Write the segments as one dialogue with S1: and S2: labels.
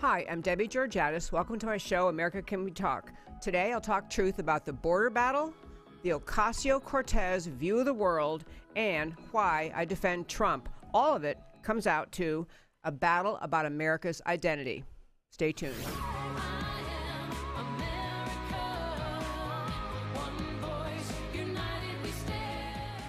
S1: Hi, I'm Debbie Georgatos. Welcome to my show, America Can We Talk. Today, I'll talk truth about the border battle, the Ocasio-Cortez view of the world, and why I defend Trump. All of it comes out to a battle about America's identity. Stay tuned.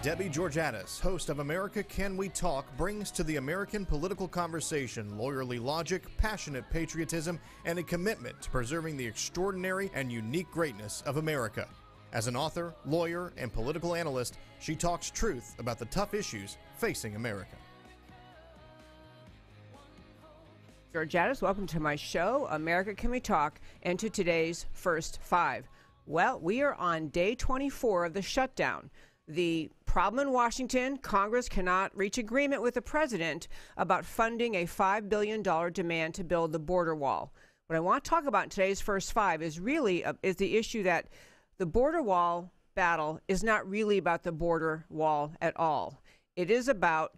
S2: Debbie Georgatos, host of America Can We Talk, brings to the American political conversation lawyerly logic, passionate patriotism, and a commitment to preserving the extraordinary and unique greatness of America. As an author, lawyer, and political analyst, she talks truth about the tough issues facing America.
S1: Georgatos, welcome to my show, America Can We Talk, and to today's First Five. Well, we are on day 24 of the shutdown. The problem in Washington, Congress cannot reach agreement with the president about funding a $5 billion demand to build the border wall. What I want to talk about in today's First Five is really is the issue that the border wall battle is not really about the border wall at all. It is about,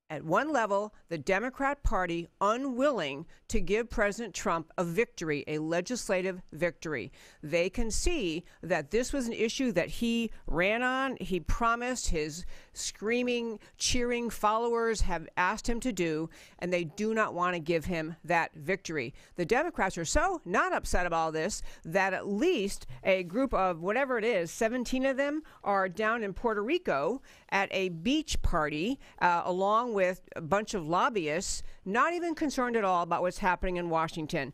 S1: at one level, the Democrat Party unwilling to give President Trump a victory, a legislative victory. They can see that this was an issue that he ran on, he promised, his screaming, cheering followers have asked him to do, and they do not want to give him that victory. The Democrats are so not upset about all this that at least a group of whatever it is, 17 of them, are down in Puerto Rico at a beach party along with a bunch of lobbyists, not even concerned at all about what's happening in Washington.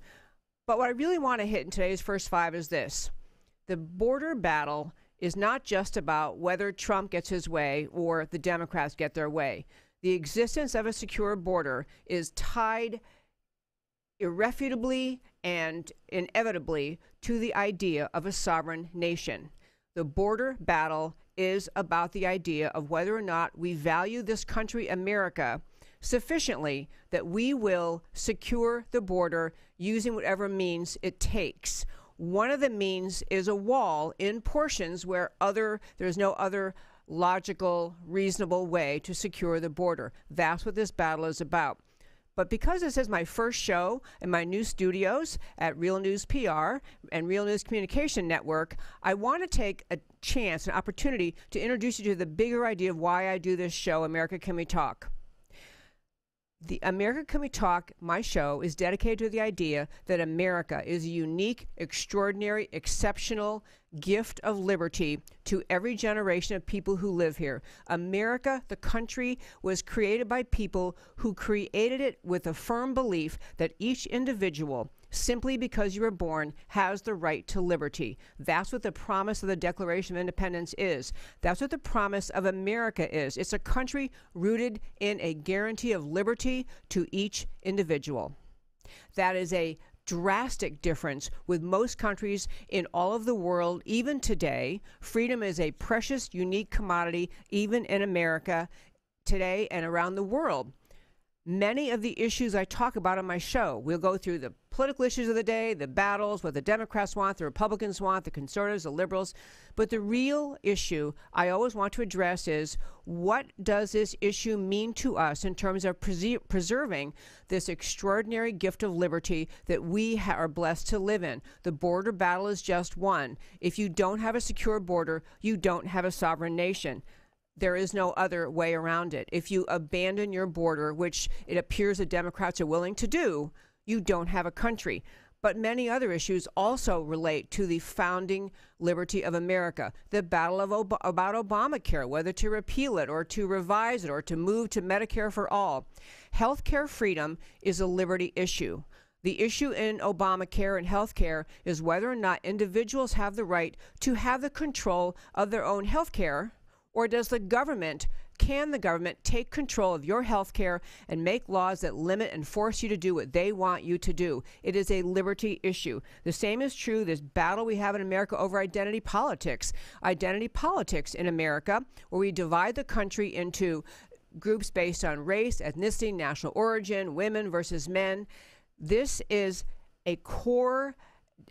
S1: But what I really want to hit in today's First Five is this. The border battle is not just about whether Trump gets his way or the Democrats get their way. The existence of a secure border is tied irrefutably and inevitably to the idea of a sovereign nation. The border battle is about the idea of whether or not we value this country, America, sufficiently that we will secure the border using whatever means it takes. One of the means is a wall in portions where there's no other logical, reasonable way to secure the border. That's what this battle is about. But because this is my first show in my new studios at Real News PR and Real News Communication Network, I want to take a chance, an opportunity to introduce you to the bigger idea of why I do this show, America Can We Talk. The America Can We Talk, my show, is dedicated to the idea that America is a unique, extraordinary, exceptional gift of liberty to every generation of people who live here. America, the country, was created by people who created it with a firm belief that each individual, simply because you were born, has the right to liberty. That's what the promise of the Declaration of Independence is. That's what the promise of America is. It's a country rooted in a guarantee of liberty to each individual. That is a drastic difference with most countries in all of the world. Even today, freedom is a precious, unique commodity, even in America today and around the world. Many of the issues I talk about on my show, we'll go through the political issues of the day, the battles, what the Democrats want, the Republicans want, the conservatives, the liberals. But the real issue I always want to address is, what does this issue mean to us in terms of preserving this extraordinary gift of liberty that we are blessed to live in? The border battle is just one. If you don't have a secure border, you don't have a sovereign nation. There is no other way around it. If you abandon your border, which it appears the Democrats are willing to do, you don't have a country. But many other issues also relate to the founding liberty of America. The battle about Obamacare, whether to repeal it or to revise it or to move to Medicare for all. Healthcare freedom is a liberty issue. The issue in Obamacare and healthcare is whether or not individuals have the right to have the control of their own healthcare, or can the government take control of your health care and make laws that limit and force you to do what they want you to do? It is a liberty issue. The same is true, this battle we have in America over identity politics. Identity politics in America, where we divide the country into groups based on race, ethnicity, national origin, women versus men. This is a core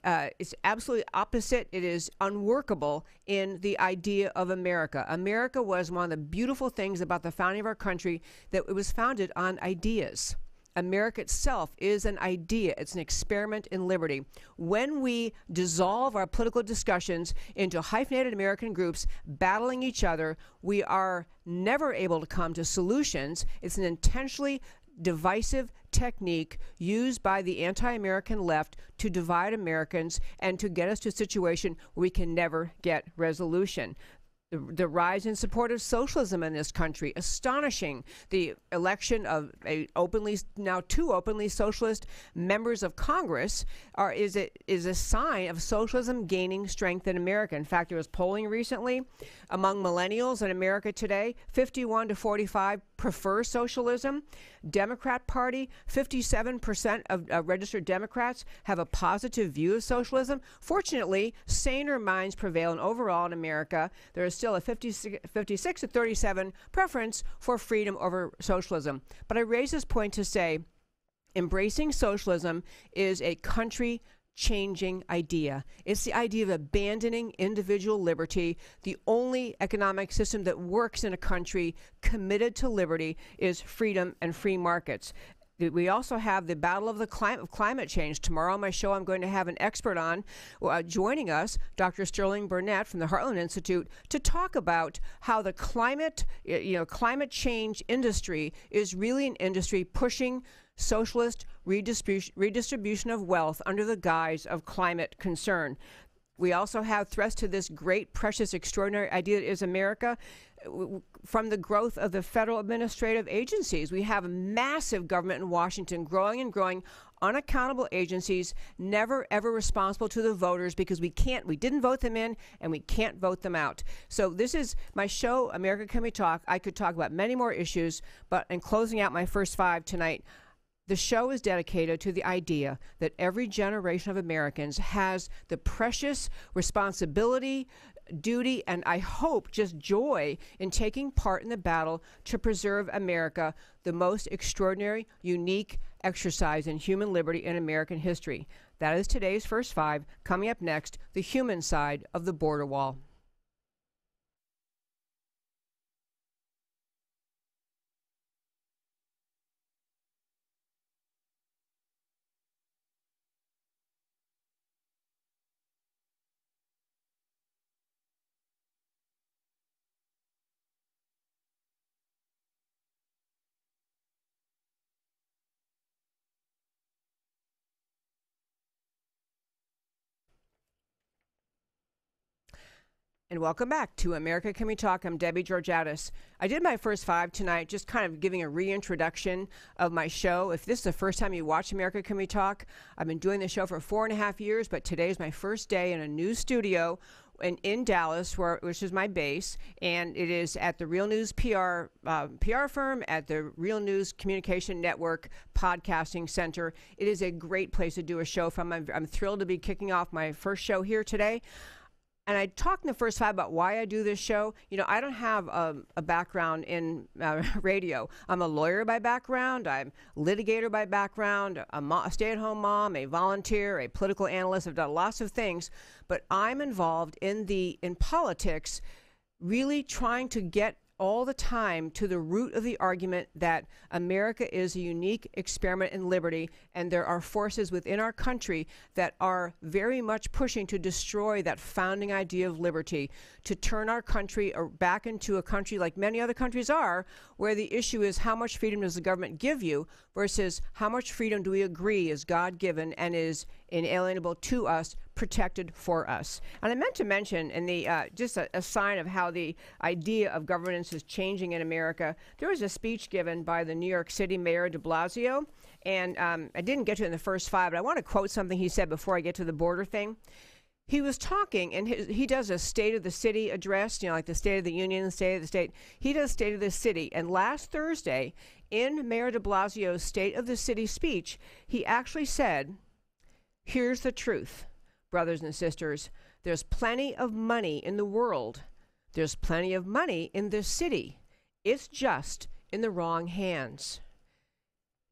S1: it's absolutely opposite. It is unworkable in the idea of America. America was one of the beautiful things about the founding of our country, that it was founded on ideas. America itself is an idea. It's an experiment in liberty. When we dissolve our political discussions into hyphenated American groups battling each other, we are never able to come to solutions. It's an intentionally divisive technique used by the anti-American left to divide Americans and to get us to a situation where we can never get resolution. The rise in support of socialism in this country, astonishing. The election of now two openly socialist members of Congress is a sign of socialism gaining strength in America. In fact, there was polling recently among millennials in America today, 51 to 45 prefer socialism. Democrat Party, 57% of registered Democrats have a positive view of socialism. Fortunately, saner minds prevail, and overall in America, there is still a 56 to 37 preference for freedom over socialism. But I raise this point to say, embracing socialism is a country-changing idea. It's the idea of abandoning individual liberty. The only economic system that works in a country committed to liberty is freedom and free markets. We also have the battle of the climate change. Tomorrow on my show, I'm going to have an expert on joining us, Dr. Sterling Burnett from the Heartland Institute, to talk about how the climate change industry is really an industry pushing socialist redistribution of wealth under the guise of climate concern. We also have threats to this great, precious, extraordinary idea that is America from the growth of the federal administrative agencies. We have massive government in Washington, growing and growing, unaccountable agencies, never ever responsible to the voters because we didn't vote them in and we can't vote them out. So this is my show, America Can We Talk. I could talk about many more issues, but in closing out my first five tonight, the show is dedicated to the idea that every generation of Americans has the precious responsibility, duty, and I hope just joy in taking part in the battle to preserve America, the most extraordinary, unique exercise in human liberty in American history. That is today's first five. Coming up next, the human side of the border wall. And welcome back to America Can We Talk. I'm Debbie Georgatos. I did my first five tonight, just kind of giving a reintroduction of my show. If this is the first time you watch America Can We Talk, I've been doing the show for 4.5 years, but today is my first day in a new studio in Dallas, which is my base, and it is at the Real News PR firm at the Real News Communication Network Podcasting Center. It is a great place to do a show from. I'm thrilled to be kicking off my first show here today. And I talked in the first five about why I do this show. You know, I don't have a background in radio. I'm a lawyer by background. I'm a litigator by background, a stay-at-home mom, a volunteer, a political analyst. I've done lots of things. But I'm involved in politics, really trying to get all the time to the root of the argument that America is a unique experiment in liberty, and there are forces within our country that are very much pushing to destroy that founding idea of liberty, to turn our country back into a country like many other countries are, where the issue is how much freedom does the government give you versus how much freedom do we agree is God-given and is inalienable to us, protected for us. And I meant to mention in the just a sign of how the idea of governance is changing in America, there was a speech given by the New York City Mayor de Blasio, and I didn't get to it in the first five, but I want to quote something he said before I get to the border thing. He was talking, and he does a State of the City address, like the State of the Union, the State of the State. He does State of the City. And last Thursday, in Mayor de Blasio's State of the City speech, he actually said, "Here's the truth, brothers and sisters. There's plenty of money in the world. There's plenty of money in this city. It's just in the wrong hands."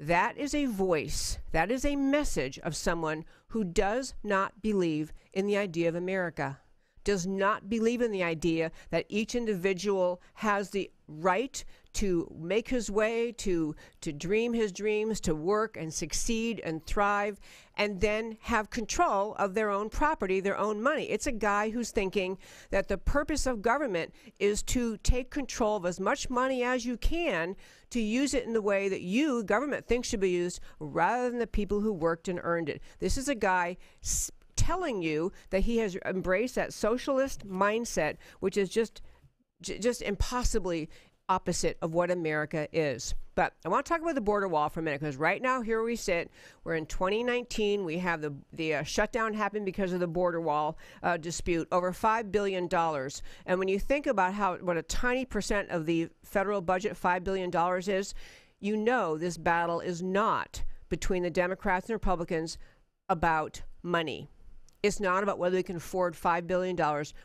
S1: That is a voice, that is a message of someone who does not believe in the idea of America, does not believe in the idea that each individual has the right to make his way, to dream his dreams, to work and succeed and thrive, and then have control of their own property, their own money. It's a guy who's thinking that the purpose of government is to take control of as much money as you can to use it in the way that you, government, thinks should be used, rather than the people who worked and earned it. This is a guy telling you that he has embraced that socialist mindset, which is just impossibly opposite of what America is. But I want to talk about the border wall for a minute, because right now, here we sit, we're in 2019, we have the shutdown happened because of the border wall dispute, over $5 billion. And when you think about what a tiny percent of the federal budget $5 billion is, you know this battle is not between the Democrats and Republicans about money. It's not about whether we can afford $5 billion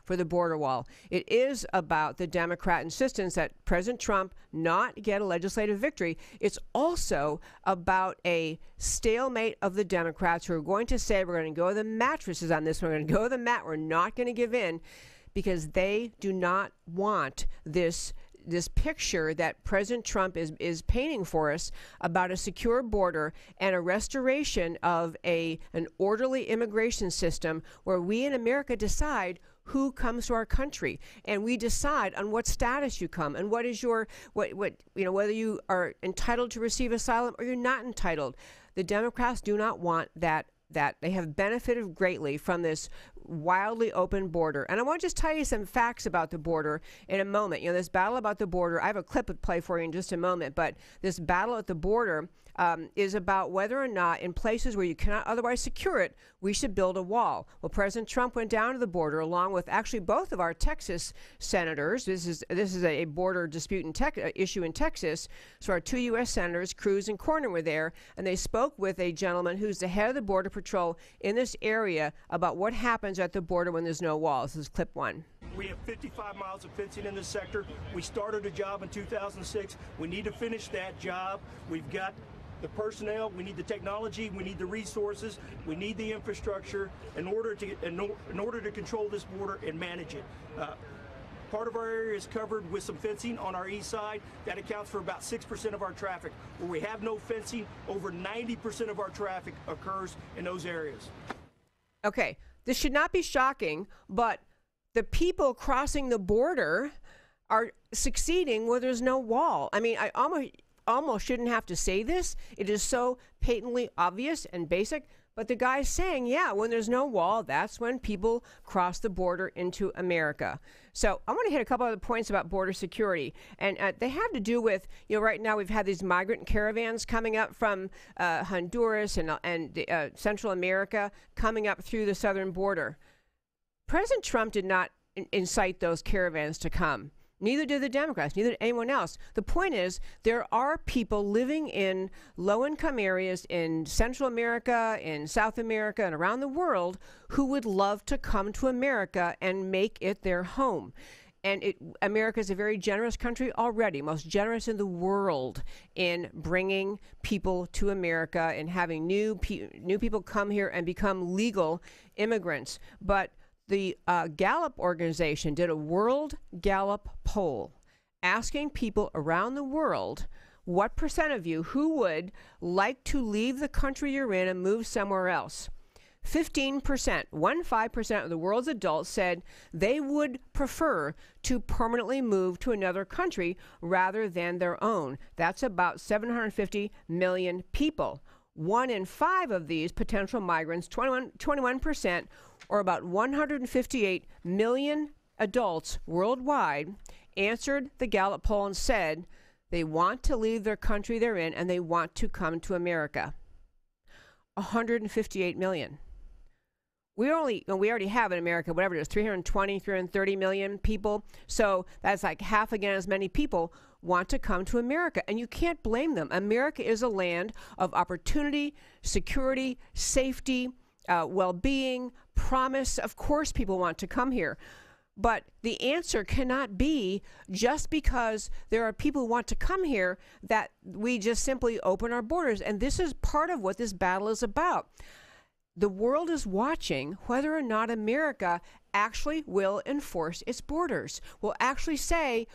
S1: for the border wall. It is about the Democrat insistence that President Trump not get a legislative victory. It's also about a stalemate of the Democrats who are going to say, we're going to go to the mattresses on this, we're going to go to the mat, we're not going to give in, because they do not want this picture that President Trump is painting for us about a secure border and a restoration of an orderly immigration system where we in America decide who comes to our country, and we decide on what status you come and what is your whether you are entitled to receive asylum or you're not entitled. The Democrats do not want that. They have benefited greatly from this wildly open border. And I want to just tell you some facts about the border in a moment. You know, this battle about the border, I have a clip to play for you in just a moment, but this battle at the border is about whether or not in places where you cannot otherwise secure it, we should build a wall. Well, President Trump went down to the border along with actually both of our Texas senators. This is a border dispute issue in Texas. So our two U.S. senators, Cruz and Cornyn, were there, and they spoke with a gentleman who's the head of the Border Patrol in this area about what happens at the border when there's no wall. This is clip one.
S3: We have 55 miles of fencing in this sector. We started a job in 2006. We need to finish that job. We've got the personnel, we need the technology, we need the resources, we need the infrastructure in order to control this border and manage it. Part of our area is covered with some fencing on our east side. That accounts for about 6% of our traffic. Where we have no fencing, over 90% of our traffic occurs in those areas.
S1: Okay, this should not be shocking, but the people crossing the border are succeeding where there's no wall. I mean, I almost shouldn't have to say this. It is so patently obvious and basic. But the guy's saying, yeah, when there's no wall, that's when people cross the border into America. So I want to hit a couple other points about border security. And they have to do with, you know, right now we've had these migrant caravans coming up from Honduras and Central America coming up through the southern border. President Trump did not incite those caravans to come. Neither did the Democrats, neither did anyone else. The point is, there are people living in low-income areas in Central America, in South America, and around the world who would love to come to America and make it their home. And America is a very generous country already, most generous in the world in bringing people to America and having new people come here and become legal immigrants. But the Gallup organization did a World Gallup poll asking people around the world, what percent of you who would like to leave the country you're in and move somewhere else? 15%, 15% of the world's adults said they would prefer to permanently move to another country rather than their own. That's about 750 million people. 1 in 5 of these potential migrants, 21%, or about 158 million adults worldwide, answered the Gallup poll and said they want to leave their country they're in and they want to come to America. 158 million. We already have in America, whatever it is, 320, 330 million people. So that's like half again as many people want to come to America. And you can't blame them. America is a land of opportunity, security, safety, well-being, promise. Of course people want to come here. But the answer cannot be just because there are people who want to come here that we just simply open our borders. And this is part of what this battle is about. The world is watching whether or not America actually will enforce its borders, will actually say,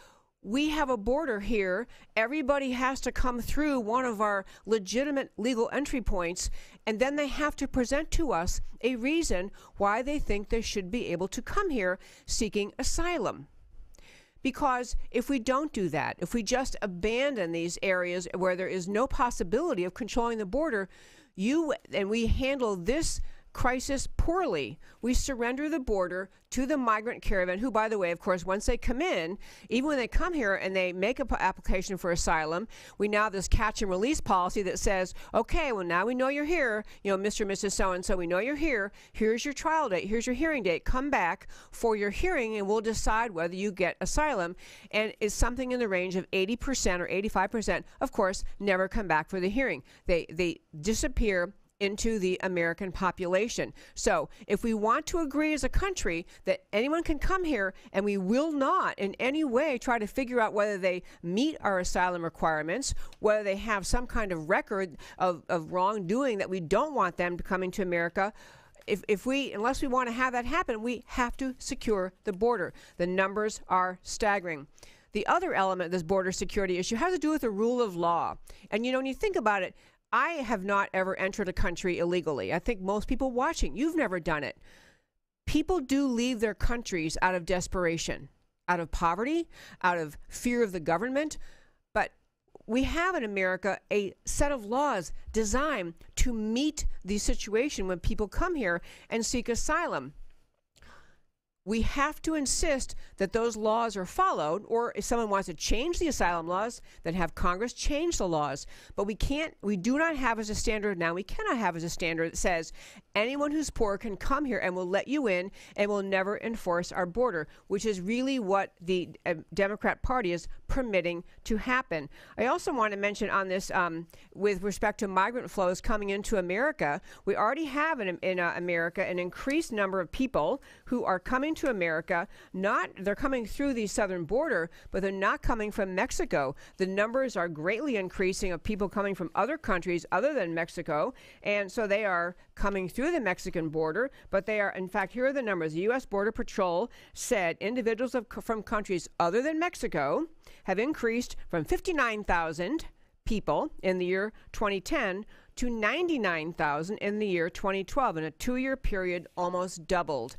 S1: we have a border here. Everybody has to come through one of our legitimate legal entry points, and then they have to present to us a reason why they think they should be able to come here seeking asylum. Because if we don't do that, if we just abandon these areas where there is no possibility of controlling the border, and we handle this crisis poorly, we surrender the border to the migrant caravan, who, by the way, of course, once they come in, even when they come here and they make an application for asylum, we now have this catch and release policy that says, okay, well, now we know you're here, you know, Mr. and Mrs. So-and-so, we know you're here, here's your trial date, here's your hearing date, come back for your hearing and we'll decide whether you get asylum. And it's something in the range of 80% or 85%, of course, never come back for the hearing. They disappear into the American population. So if we want to agree as a country that anyone can come here, and we will not in any way try to figure out whether they meet our asylum requirements, whether they have some kind of record of wrongdoing that we don't want them coming to America, unless we want to have that happen, we have to secure the border. The numbers are staggering. The other element of this border security issue has to do with the rule of law. And you know, when you think about it, I have not ever entered a country illegally. I think most people watching, you've never done it. People do leave their countries out of desperation, out of poverty, out of fear of the government. But we have in America a set of laws designed to meet the situation when people come here and seek asylum. We have to insist that those laws are followed, or if someone wants to change the asylum laws, then have Congress change the laws. But we do not have as a standard now, we cannot have as a standard that says anyone who's poor can come here and we'll let you in and we'll never enforce our border, which is really what the Democrat Party is permitting to happen. I also want to mention on this, with respect to migrant flows coming into America, we already have in America an increased number of people who are coming to America. They're coming through the southern border, but they're not coming from Mexico. The numbers are greatly increasing of people coming from other countries other than Mexico, and so they are coming through the Mexican border, but they are, in fact, here are the numbers. The U.S. Border Patrol said individuals from countries other than Mexico have increased from 59,000 people in the year 2010 to 99,000 in the year 2012. In a 2-year period, almost doubled.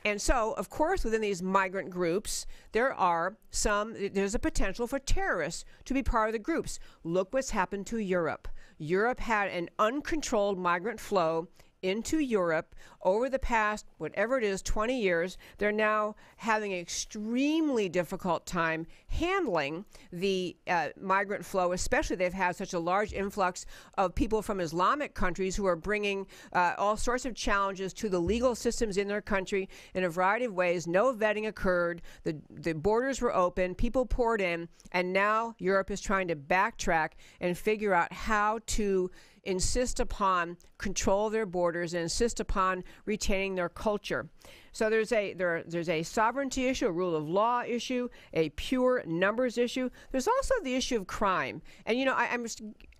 S1: And so, of course, within these migrant groups, there's a potential for terrorists to be part of the groups. Look what's happened to Europe. Europe had an uncontrolled migrant flow into Europe over the past, whatever it is, 20 years. They're now having an extremely difficult time handling the migrant flow, especially they've had such a large influx of people from Islamic countries who are bringing all sorts of challenges to the legal systems in their country in a variety of ways. No vetting occurred. The borders were open. People poured in. And now Europe is trying to backtrack and figure out how to insist upon control of their borders and insist upon retaining their culture. So there's a sovereignty issue, a rule of law issue, a pure numbers issue. There's also the issue of crime. And you know, I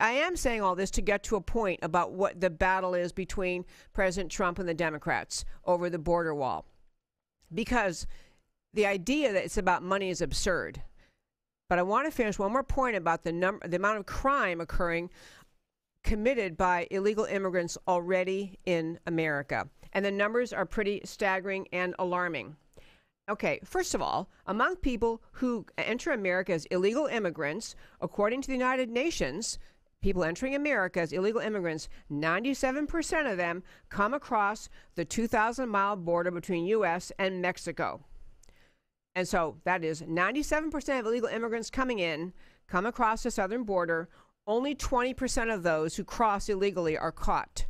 S1: am saying all this to get to a point about what the battle is between President Trump and the Democrats over the border wall. Because the idea that it's about money is absurd. But I want to finish one more point about the amount of crime occurring committed by illegal immigrants already in America. And the numbers are pretty staggering and alarming. Okay, first of all, among people who enter America as illegal immigrants, according to the United Nations, people entering America as illegal immigrants, 97% of them come across the 2,000-mile border between U.S. and Mexico. And so that is 97% of illegal immigrants coming in, come across the southern border. Only 20% of those who cross illegally are caught.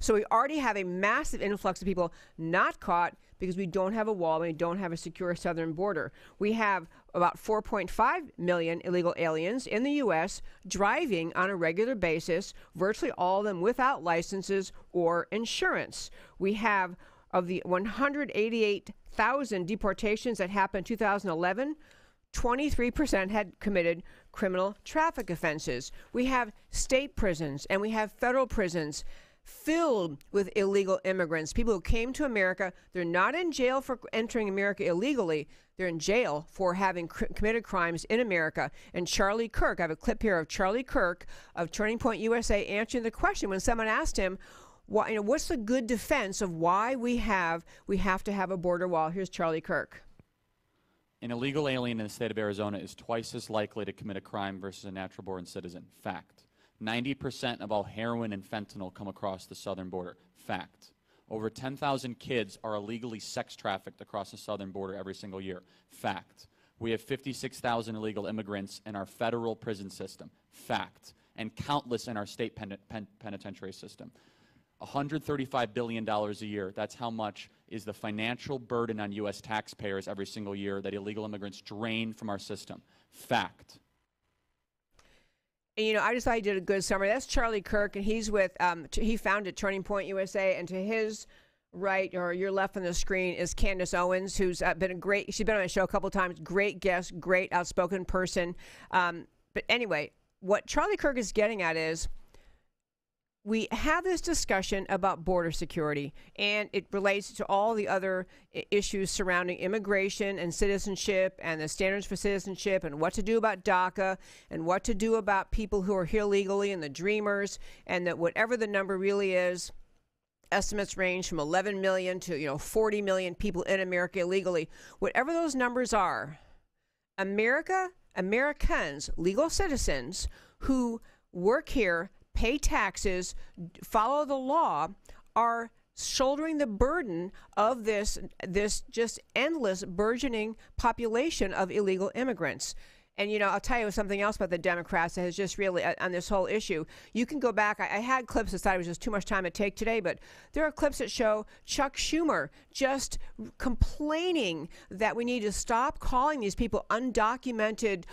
S1: So we already have a massive influx of people not caught because we don't have a wall and we don't have a secure southern border. We have about 4.5 million illegal aliens in the U.S. driving on a regular basis, virtually all of them without licenses or insurance. We have, of the 188,000 deportations that happened in 2011, 23% had committed criminal traffic offenses. We have state prisons and we have federal prisons filled with illegal immigrants, people who came to America. They're not in jail for entering America illegally. They're in jail for having committed crimes in America. And Charlie Kirk, I have a clip here of Charlie Kirk of Turning Point USA answering the question when someone asked him, what's the good defense of why we have to have a border wall? Here's Charlie Kirk.
S4: An illegal alien in the state of Arizona is twice as likely to commit a crime versus a natural-born citizen. Fact. 90% of all heroin and fentanyl come across the southern border. Fact. Over 10,000 kids are illegally sex trafficked across the southern border every single year. Fact. We have 56,000 illegal immigrants in our federal prison system. Fact. And countless in our state penitentiary system. $135 billion a year. That's how much is the financial burden on U.S. taxpayers every single year that illegal immigrants drain from our system. Fact.
S1: And, I just thought he did a good summary. That's Charlie Kirk, and he's with, he founded Turning Point USA, and to his right, or your left on the screen, is Candace Owens, who's she's been on my show a couple of times, great guest, great outspoken person. But anyway, what Charlie Kirk is getting at is, we have this discussion about border security, and it relates to all the other issues surrounding immigration and citizenship and the standards for citizenship and what to do about DACA and what to do about people who are here legally and the dreamers, and that whatever the number really is, estimates range from 11 million to 40 million people in America illegally. Whatever those numbers are, Americans, legal citizens who work here, pay taxes, follow the law, are shouldering the burden of this just endless burgeoning population of illegal immigrants. And, I'll tell you something else about the Democrats that has just really, on this whole issue, you can go back. I had clips that thought it was just too much time to take today, but there are clips that show Chuck Schumer just complaining that we need to stop calling these people undocumented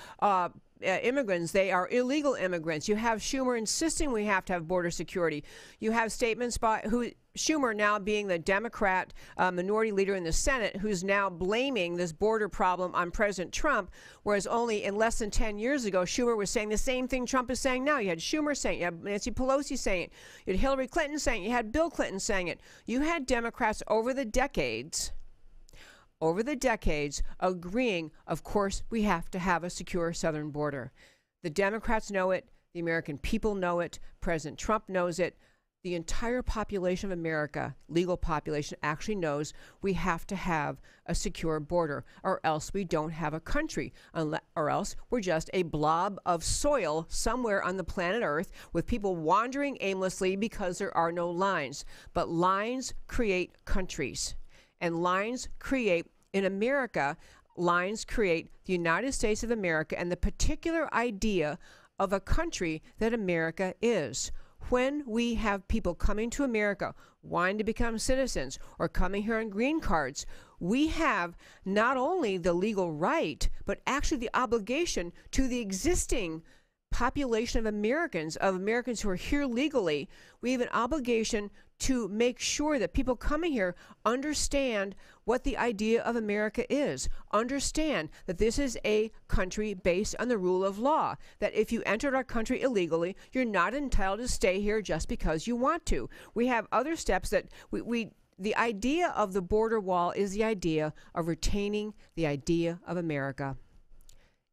S1: immigrants. They are illegal immigrants. You have Schumer insisting we have to have border security. You have statements by Schumer, now being the Democrat minority leader in the Senate, who's now blaming this border problem on President Trump, whereas only in less than 10 years ago, Schumer was saying the same thing Trump is saying now. You had Schumer saying it, you had Nancy Pelosi saying it, you had Hillary Clinton saying it, you had Bill Clinton saying it. You had Democrats over the decades, agreeing, of course, we have to have a secure southern border. The Democrats know it. The American people know it. President Trump knows it. The entire population of America, legal population, actually knows we have to have a secure border, or else we don't have a country, or else we're just a blob of soil somewhere on the planet Earth with people wandering aimlessly because there are no lines. But lines create countries. And lines create, in America, lines create the United States of America and the particular idea of a country that America is. When we have people coming to America wanting to become citizens or coming here on green cards, we have not only the legal right, but actually the obligation to the existing population of Americans who are here legally. We have an obligation to make sure that people coming here understand what the idea of America is, understand that this is a country based on the rule of law, that if you entered our country illegally, you're not entitled to stay here just because you want to. We have other steps that the idea of the border wall is the idea of retaining the idea of America.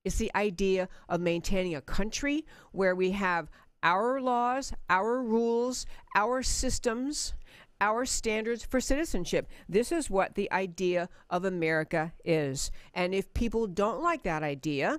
S1: It's the idea of maintaining a country where we have our laws, our rules, our systems, our standards for citizenship. This is what the idea of America is. And if people don't like that idea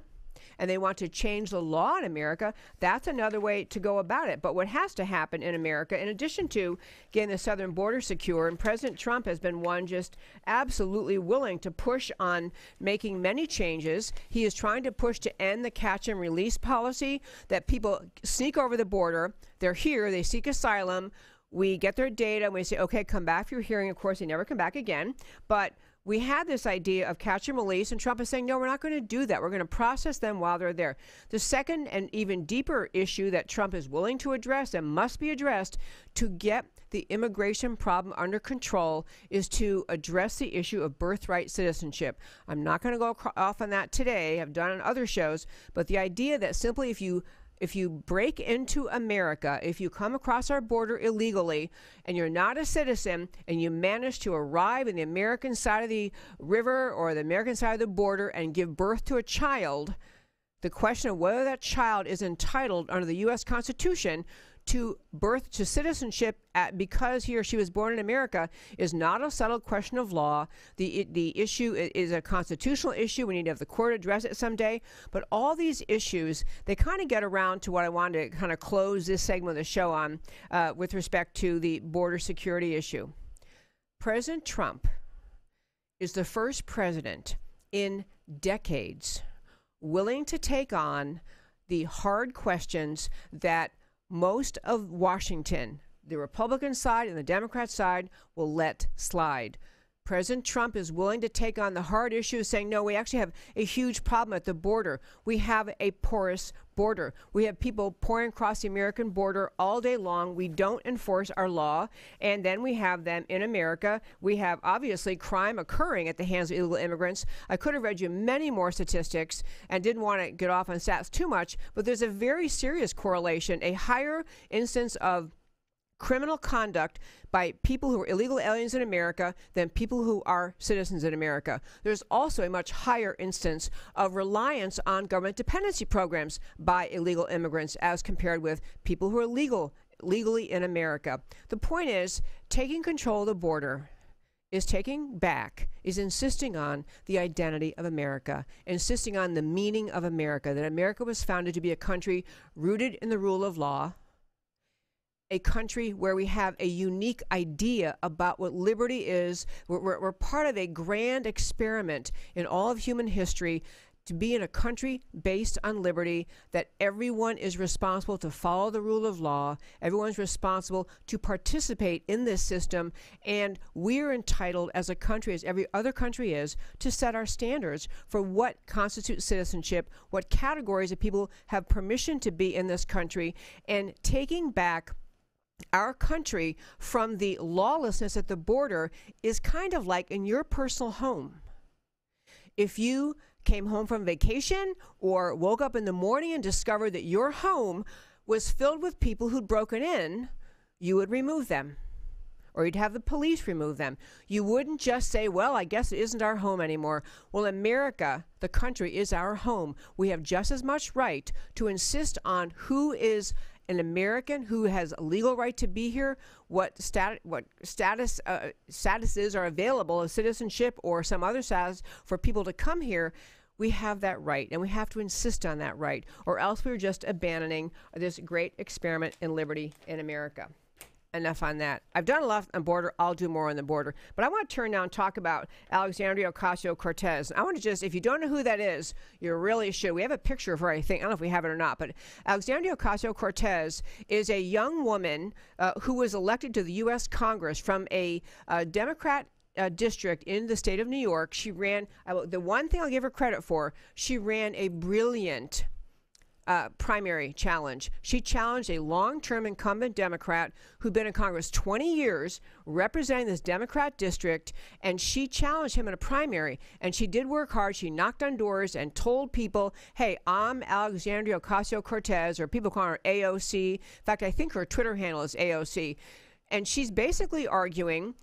S1: and they want to change the law in America, that's another way to go about it. But what has to happen in America, in addition to getting the southern border secure, and President Trump has been one just absolutely willing to push on making many changes. He is trying to push to end the catch and release policy, that people sneak over the border, they're here, they seek asylum, we get their data, and we say, okay, come back for your hearing. Of course, they never come back again. But we had this idea of catch and release, and Trump is saying, no, we're not going to do that. We're going to process them while they're there. The second and even deeper issue that Trump is willing to address and must be addressed to get the immigration problem under control is to address the issue of birthright citizenship. I'm not going to go off on that today. I've done on other shows. But the idea that simply if you if you break into America, if you come across our border illegally and you're not a citizen and you manage to arrive in the American side of the river or the American side of the border and give birth to a child, the question of whether that child is entitled under the U.S. Constitution to birth to citizenship because he or she was born in America is not a settled question of law. The issue is a constitutional issue. We need to have the court address it someday. But all these issues, they kind of get around to what I wanted to kind of close this segment of the show on with respect to the border security issue. President Trump is the first president in decades willing to take on the hard questions that most of Washington, the Republican side and the Democrat side, will let slide. President Trump is willing to take on the hard issues, saying, no, we actually have a huge problem at the border. We have a porous border. We have people pouring across the American border all day long. We don't enforce our law. And then we have them in America. We have, obviously, crime occurring at the hands of illegal immigrants. I could have read you many more statistics and didn't want to get off on stats too much, but there's a very serious correlation, a higher instance of criminal conduct by people who are illegal aliens in America than people who are citizens in America. There's also a much higher instance of reliance on government dependency programs by illegal immigrants as compared with people who are legally in America. The point is, taking control of the border is insisting on the identity of America, insisting on the meaning of America, that America was founded to be a country rooted in the rule of law, a country where we have a unique idea about what liberty is. We're part of a grand experiment in all of human history to be in a country based on liberty, that everyone is responsible to follow the rule of law, everyone's responsible to participate in this system, and we're entitled as a country, as every other country is, to set our standards for what constitutes citizenship, what categories of people have permission to be in this country, and taking back our country from the lawlessness at the border is kind of like in your personal home. If you came home from vacation or woke up in the morning and discovered that your home was filled with people who'd broken in, you would remove them, or you'd have the police remove them. You wouldn't just say, well, I guess it isn't our home anymore. Well, America, the country, is our home. We have just as much right to insist on who is an American, who has a legal right to be here, what statuses are available as citizenship or some other status for people to come here. We have that right, and we have to insist on that right, or else we're just abandoning this great experiment in liberty in America. Enough on that. I've done a lot on border. I'll do more on the border. But I want to turn now and talk about Alexandria Ocasio-Cortez. I want to just, if you don't know who that is, you really should. We have a picture of her, I think. I don't know if we have it or not. But Alexandria Ocasio-Cortez is a young woman who was elected to the U.S. Congress from a Democrat district in the state of New York. She ran, the one thing I'll give her credit for, she ran a brilliant primary challenge. She challenged a long-term incumbent Democrat who'd been in Congress 20 years representing this Democrat district, and she challenged him in a primary, and she did work hard. She knocked on doors and told people, hey, I'm Alexandria Ocasio-Cortez, or people call her AOC. In fact, I think her Twitter handle is AOC. And she's basically arguing,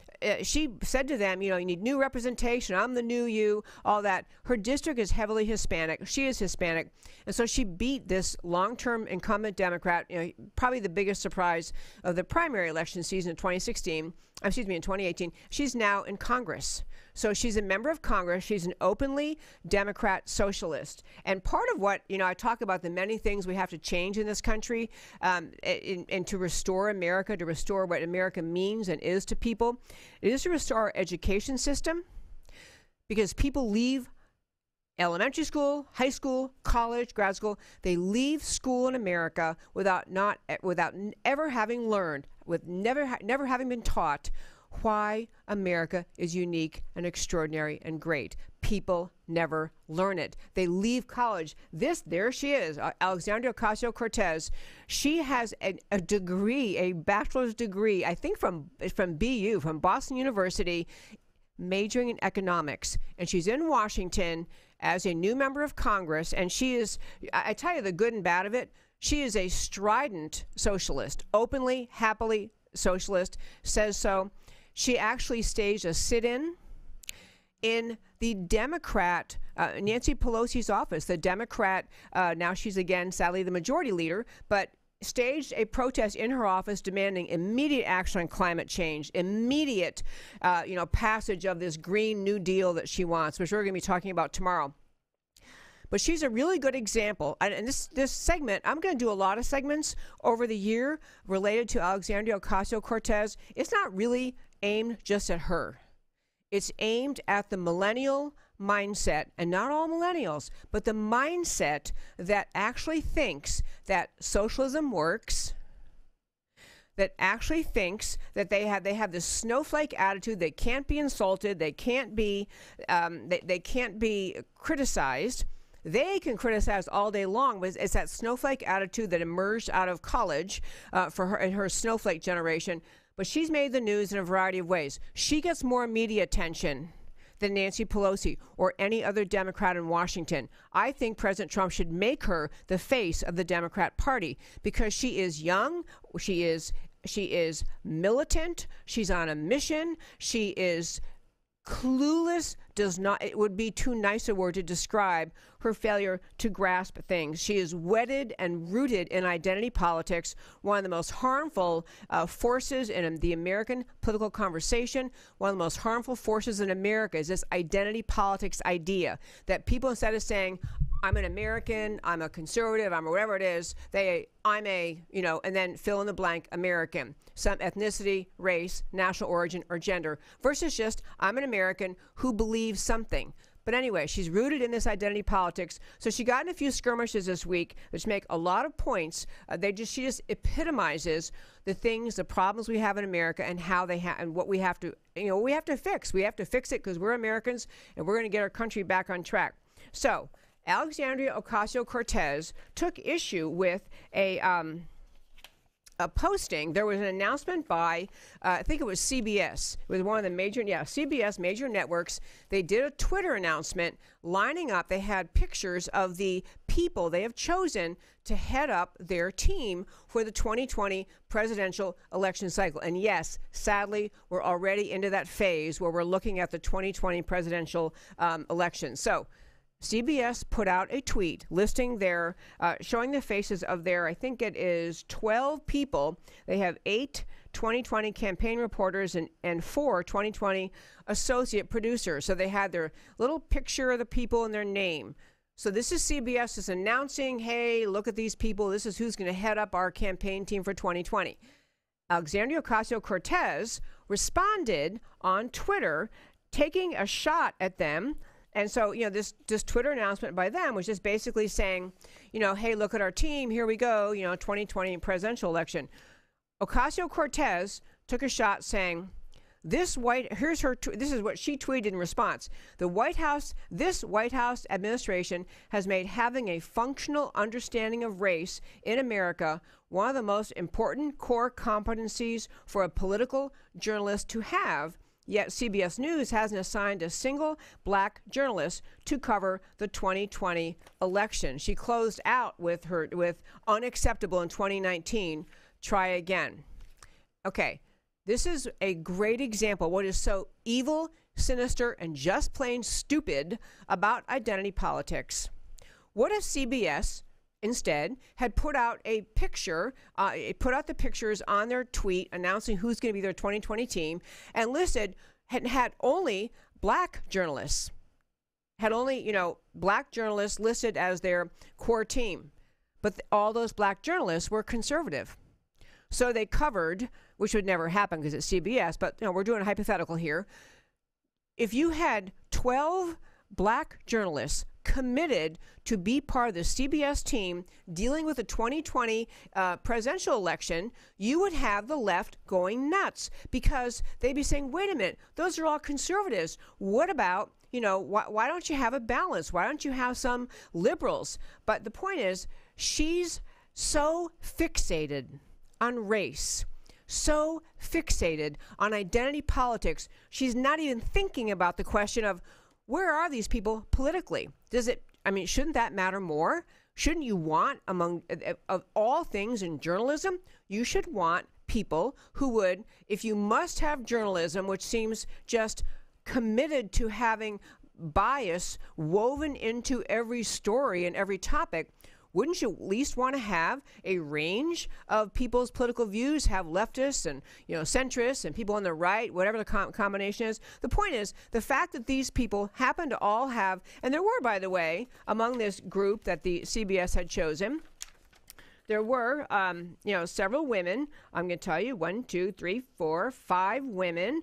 S1: she said to them, you know, you need new representation, I'm the new you, all that. Her district is heavily Hispanic. She is Hispanic. And so she beat this long-term incumbent Democrat, you know, probably the biggest surprise of the primary election season in 2018. She's now in Congress. So she's a member of Congress. She's an openly Democrat socialist. And part of what, you know, I talk about the many things we have to change in this country and to restore America, to restore what America means and is to people, it is to restore our education system, because people leave elementary school, high school, college, grad school, they leave school in America without ever having learned, with never having been taught why America is unique and extraordinary and great. People never learn it. They leave college. There she is, Alexandria Ocasio-Cortez. She has a degree, a bachelor's degree, I think from BU, from Boston University, majoring in economics. And she's in Washington as a new member of Congress. And she is, I tell you the good and bad of it, She is a strident socialist, openly, happily socialist, says so. She actually staged a sit-in in the Democrat, Nancy Pelosi's office, the Democrat, now she's again, sadly, the majority leader, but staged a protest in her office demanding immediate action on climate change, immediate, passage of this Green New Deal that she wants, which we're going to be talking about tomorrow. But she's a really good example. And this segment, I'm going to do a lot of segments over the year related to Alexandria Ocasio-Cortez. It's not really aimed just at her. It's aimed at the millennial mindset, and not all millennials, but the mindset that actually thinks that socialism works, that actually thinks that they have this snowflake attitude. They can't be insulted. They can't be criticized. They can criticize all day long, but it's that snowflake attitude that emerged out of college for her in her snowflake generation. But she's made the news in a variety of ways. She gets more media attention than Nancy Pelosi or any other Democrat in Washington. I think President Trump should make her the face of the Democrat Party because she is young, she is militant, she's on a mission, she is clueless. It would be too nice a word to describe her failure to grasp things. She is wedded and rooted in identity politics, one of the most harmful forces in the American political conversation. One of the most harmful forces in America is this identity politics idea that people, instead of saying, I'm an American, I'm a conservative, I'm a whatever it is, I'm a, and then fill in the blank American, some ethnicity, race, national origin, or gender, versus just, I'm an American who believes something. But anyway, she's rooted in this identity politics. So she got in a few skirmishes this week, which make a lot of points. She just epitomizes the problems we have in America, and how and what we have to, we have to fix. We have to fix it because we're Americans, and we're going to get our country back on track. So Alexandria Ocasio-Cortez took issue with a posting. There was an announcement by, I think it was CBS. It was one of the CBS major networks. They did a Twitter announcement lining up. They had pictures of the people they have chosen to head up their team for the 2020 presidential election cycle. And yes, sadly, we're already into that phase where we're looking at the 2020 presidential election. So CBS put out a tweet listing showing the faces of their, I think it is 12 people. They have 8 2020 campaign reporters and 4 2020 associate producers. So they had their little picture of the people and their name. So this is CBS is announcing, hey, look at these people. This is who's going to head up our campaign team for 2020. Alexandria Ocasio-Cortez responded on Twitter, taking a shot at them. And so, this Twitter announcement by them was just basically saying, hey, look at our team. Here we go, 2020 presidential election. Ocasio-Cortez took a shot saying, this is what she tweeted in response. This White House administration has made having a functional understanding of race in America one of the most important core competencies for a political journalist to have. Yet CBS News hasn't assigned a single black journalist to cover the 2020 election. She closed out with unacceptable in 2019, try again. Okay, this is a great example. What is so evil, sinister, and just plain stupid about identity politics? What if CBS instead had put out a picture, put out the pictures on their tweet announcing who's going to be their 2020 team, and had only black journalists, black journalists listed as their core team, but all those black journalists were conservative. So they covered, which would never happen because it's CBS, but we're doing a hypothetical here. If you had 12 black journalists committed to be part of the CBS team dealing with the 2020 presidential election, you would have the left going nuts because they'd be saying, wait a minute, those are all conservatives. What about, why don't you have a balance? Why don't you have some liberals? But the point is, she's so fixated on race, so fixated on identity politics, she's not even thinking about the question of, where are these people politically? Shouldn't that matter more? Shouldn't you want, among of all things in journalism, you should want people who would, if you must have journalism, which seems just committed to having bias woven into every story and every topic, wouldn't you at least want to have a range of people's political views, have leftists and centrists and people on the right, whatever the combination is? The point is, the fact that these people happen to all have, and there were, by the way, among this group that the CBS had chosen, there were, several women. I'm going to tell you, 1, 2, 3, 4, 5 women,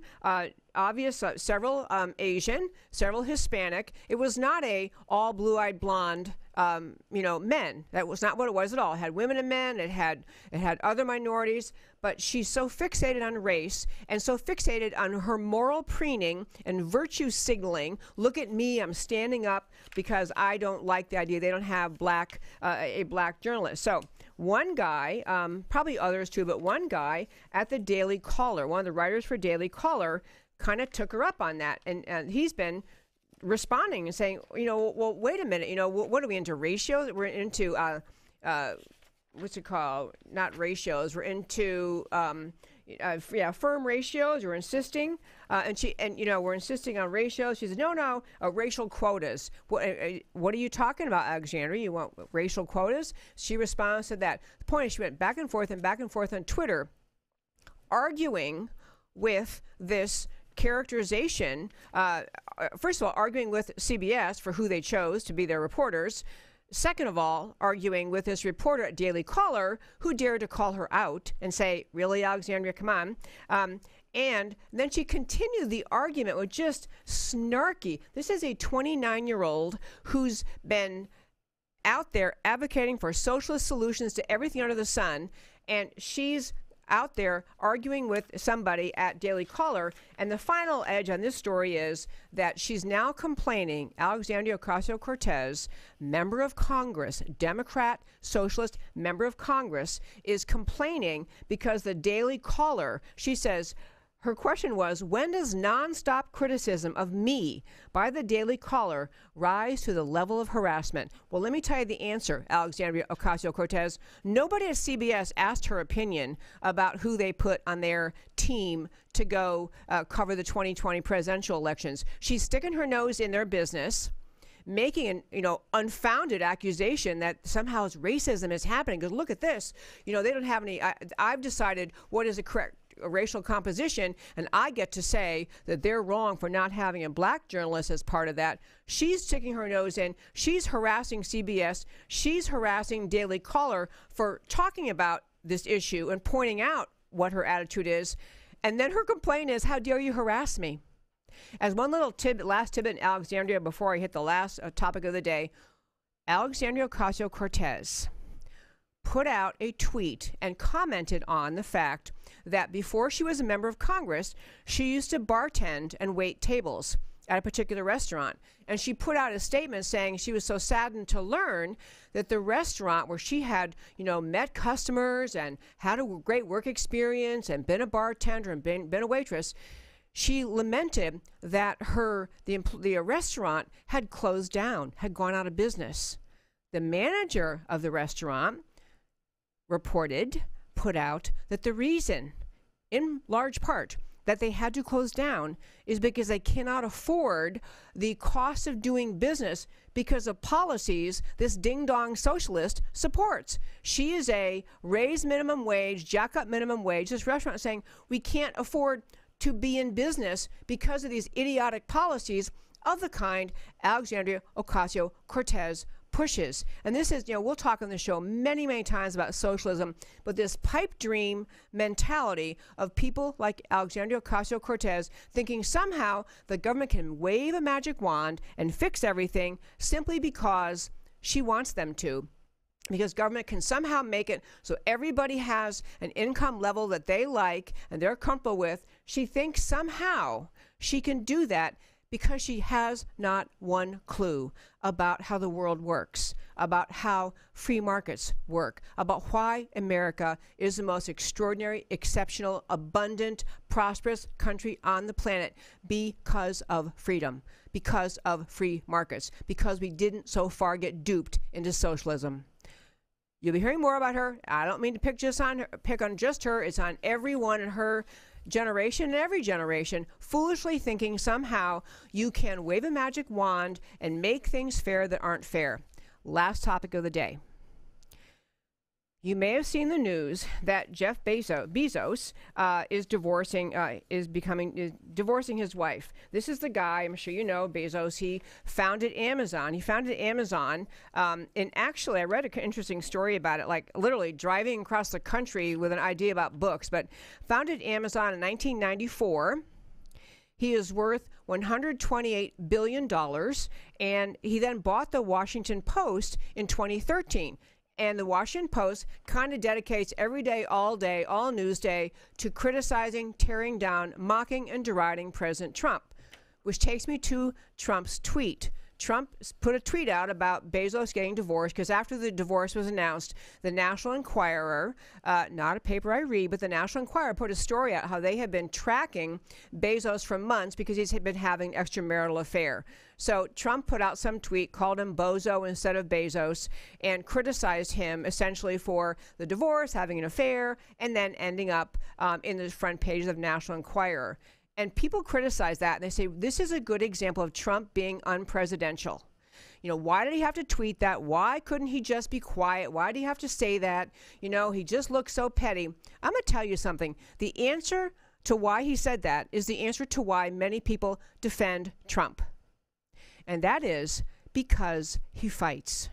S1: several Asian, several Hispanic. It was not a all blue-eyed blonde, men. That was not what it was at all. It had women and men. It had other minorities. But she's so fixated on race and so fixated on her moral preening and virtue signaling. Look at me, I'm standing up because I don't like the idea they don't have a black journalist. So one guy, probably others too, but one guy at the Daily Caller, one of the writers for Daily Caller, kind of took her up on that. And he's been responding and saying, well, wait a minute, what are we into, ratios? We're into, what's it called? Not ratios. We're into, firm ratios. We're insisting, we're insisting on ratios. She said, no, racial quotas. What are you talking about, Alexandria? You want racial quotas? She responds to that. The point is, she went back and forth on Twitter, arguing with this characterization. First of all, arguing with CBS for who they chose to be their reporters. Second of all, arguing with this reporter at Daily Caller who dared to call her out and say, really, Alexandria, come on. And then she continued the argument with just snarky. This is a 29-year-old who's been out there advocating for socialist solutions to everything under the sun, and she's out there arguing with somebody at Daily Caller. And the final edge on this story is that she's now complaining, Alexandria Ocasio-Cortez, member of Congress, Democrat, socialist member of Congress, is complaining because the Daily Caller, she says, her question was, when does nonstop criticism of me by the Daily Caller rise to the level of harassment? Well, let me tell you the answer, Alexandria Ocasio-Cortez. Nobody at CBS asked her opinion about who they put on their team to go cover the 2020 presidential elections. She's sticking her nose in their business, making an unfounded accusation that somehow racism is happening. Because look at this, they don't have any. I've decided what is a correct racial composition, and I get to say that they're wrong for not having a black journalist as part of that. She's sticking her nose in. She's harassing CBS. She's harassing Daily Caller for talking about this issue and pointing out what her attitude is. And then her complaint is, how dare you harass me? As one little last tidbit in Alexandria before I hit the last topic of the day, Alexandria Ocasio-Cortez put out a tweet and commented on the fact that before she was a member of Congress, she used to bartend and wait tables at a particular restaurant. And she put out a statement saying she was so saddened to learn that the restaurant where she had, met customers and had a great work experience and been a bartender and been a waitress, she lamented that the restaurant had closed down, had gone out of business. The manager of the restaurant put out that the reason, in large part, that they had to close down is because they cannot afford the cost of doing business because of policies this ding-dong socialist supports. She is a raise minimum wage, jack up minimum wage. This restaurant is saying we can't afford to be in business because of these idiotic policies of the kind Alexandria Ocasio-Cortez pushes. And this is, we'll talk on the show many, many times about socialism, but this pipe dream mentality of people like Alexandria Ocasio-Cortez thinking somehow the government can wave a magic wand and fix everything simply because she wants them to. Because government can somehow make it so everybody has an income level that they like and they're comfortable with. She thinks somehow she can do that because she has not one clue about how the world works, about how free markets work, about why America is the most extraordinary, exceptional, abundant, prosperous country on the planet because of freedom, because of free markets, because we didn't so far get duped into socialism. You'll be hearing more about her. I don't mean to pick on just her. It's on everyone in her generation and every generation, foolishly thinking somehow you can wave a magic wand and make things fair that aren't fair. Last topic of the day. You may have seen the news that Jeff Bezos is divorcing his wife. This is the guy, I'm sure you know, Bezos. He founded Amazon. And actually, I read an interesting story about it, like literally driving across the country with an idea about books, but founded Amazon in 1994. He is worth $128 billion, and he then bought the Washington Post in 2013. And the Washington Post kind of dedicates every day, all news day, to criticizing, tearing down, mocking, and deriding President Trump, which takes me to Trump's tweet. Trump put a tweet out about Bezos getting divorced because after the divorce was announced, the National Enquirer, not a paper I read, but the National Enquirer put a story out how they had been tracking Bezos for months because he's been having an extramarital affair. So Trump put out some tweet, called him Bozo instead of Bezos, and criticized him essentially for the divorce, having an affair, and then ending up in the front pages of National Enquirer. And people criticize that, and they say, this is a good example of Trump being unpresidential. You know, why did he have to tweet that? Why couldn't he just be quiet? Why did he have to say that? You know, he just looks so petty. I'm going to tell you something. The answer to why he said that is the answer to why many people defend Trump. And that is because he fights.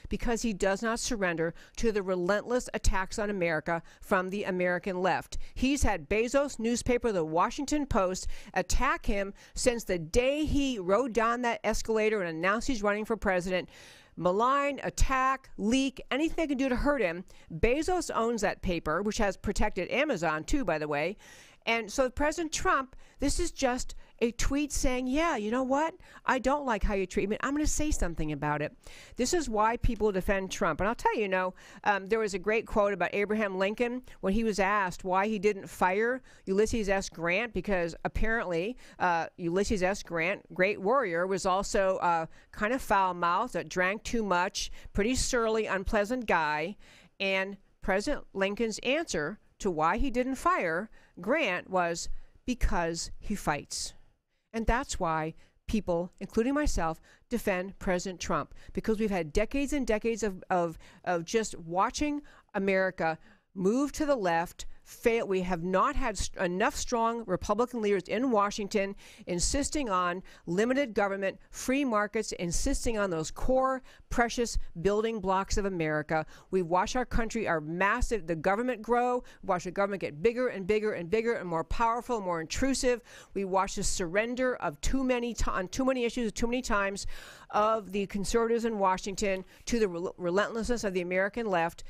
S1: Because he does not surrender to the relentless attacks on America from the American left. He's had Bezos' newspaper, the Washington Post, attack him since the day he rode down that escalator and announced he's running for president. Malign, attack, leak, anything they can do to hurt him. Bezos owns that paper, which has protected Amazon too, by the way. And so President Trump, this is just a tweet saying, yeah, you know what? I don't like how you treat me. I'm going to say something about it. This is why people defend Trump. And I'll tell you, there was a great quote about Abraham Lincoln when he was asked why he didn't fire Ulysses S. Grant, because apparently Ulysses S. Grant, great warrior, was also kind of foul-mouthed, drank too much, pretty surly, unpleasant guy. And President Lincoln's answer to why he didn't fire Grant was because he fights. And that's why people, including myself, defend President Trump, because we've had decades and decades of just watching America move to the left, fail. We have not had enough strong Republican leaders in Washington insisting on limited government, free markets, insisting on those core, precious building blocks of America. We've watched our country, the government grow. We watched the government get bigger and bigger and bigger and more powerful, more intrusive. We watched the surrender of on too many issues, too many times, of the conservatives in Washington to the relentlessness of the American left.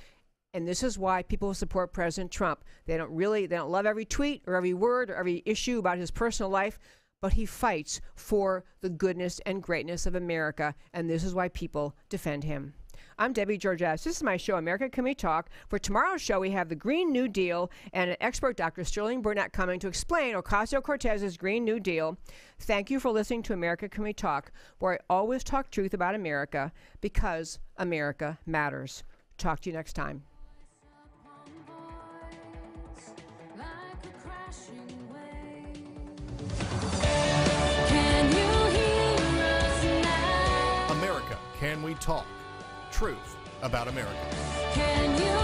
S1: And this is why people support President Trump. They don't love every tweet or every word or every issue about his personal life, but he fights for the goodness and greatness of America, and this is why people defend him. I'm Debbie Georges. This is my show, America Can We Talk. For tomorrow's show, we have the Green New Deal and an expert, Dr. Sterling Burnett, coming to explain Ocasio-Cortez's Green New Deal. Thank you for listening to America Can We Talk, where I always talk truth about America because America matters. Talk to you next time.
S2: America, Can We Talk? Truth about America.
S5: Can you